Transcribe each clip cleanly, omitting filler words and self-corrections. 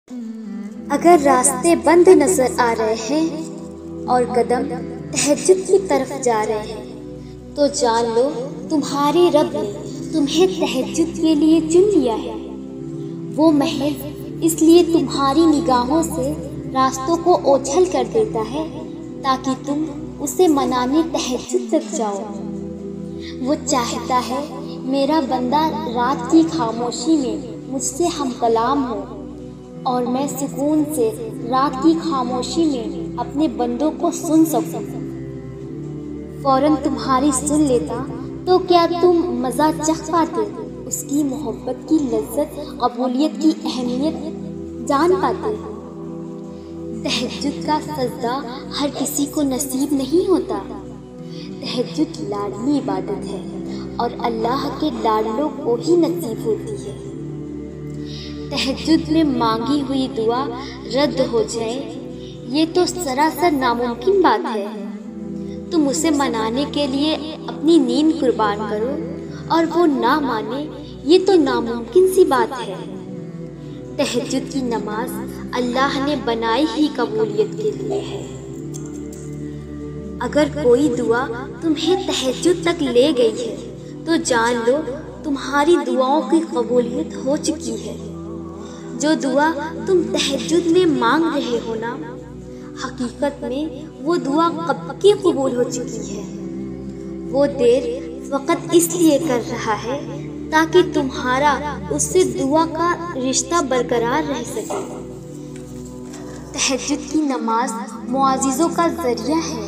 अगर रास्ते बंद नजर आ रहे हैं और कदम तहज्जुद की तरफ जा रहे हैं तो जान लो तुम्हारे रब ने तुम्हें तहज्जुद के लिए चुन लिया है। वो महज इसलिए तुम्हारी निगाहों से रास्तों को ओझल कर देता है ताकि तुम उसे मनाने तहज्जुद तक जाओ। वो चाहता है मेरा बंदा रात की खामोशी में मुझसे हम कलाम हो और मैं सुकून से रात की खामोशी में अपने बंदों को सुन सकूं। फौरन तुम्हारी सुन लेता तो क्या तुम मज़ा चख पाते, उसकी मोहब्बत की लज्जत, कबूलियत की अहमियत जान पाते। तहज्जुद का सजदा हर किसी को नसीब नहीं होता। तहज्जुद लाडली इबादत है और अल्लाह के लाडलों को ही नसीब होती है। तहज्जुद में मांगी हुई दुआ रद्द हो जाए ये तो सरासर नामुमकिन बात है। तुम उसे मनाने के लिए अपनी नींद कुर्बान करो और वो ना माने ये तो नामुमकिन सी बात है। तहज्जुद की नमाज अल्लाह ने बनाई ही कबूलियत के लिए है। अगर कोई दुआ तुम्हें तहज्जुद तक ले गई है तो जान लो तुम्हारी दुआओं की कबूलियत हो चुकी है। जो दुआ तुम तहज्जुद में मांग रहे हो ना, हकीकत में वो दुआ कब की कबूल हो चुकी है। वो देर फकत इसलिए कर रहा है ताकि तुम्हारा उससे दुआ का रिश्ता बरकरार रह सके। तहज्जुद की नमाज मुआजिज़ों का जरिया है।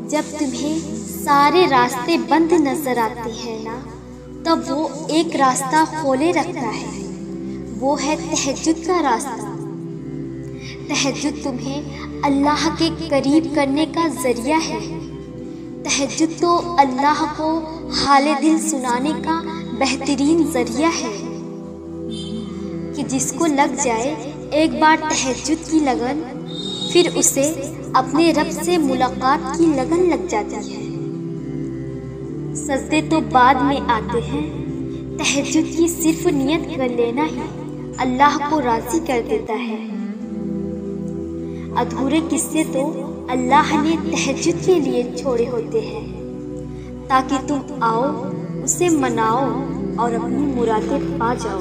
जब तुम्हें सारे रास्ते बंद नजर आते हैं ना, तब वो एक रास्ता खोले रखता है, वो है तहज्जुद का रास्ता। तहज्जुद तुम्हें अल्लाह के करीब करने का जरिया है। तहज्जुद तो अल्लाह को हाले दिल सुनाने का बेहतरीन जरिया है कि जिसको लग जाए एक बार तहज्जुद की लगन, फिर उसे अपने रब से मुलाकात की लगन लग जाती है। सजदे तो बाद में आते हैं, तहज्जुद की सिर्फ नियत कर लेना ही अल्लाह को राजी कर देता है। अधूरे किस्से तो अल्लाह ने तहज्जुद के लिए छोड़े होते हैं ताकि तुम आओ, उसे मनाओ और अपनी मुरादें पा जाओ।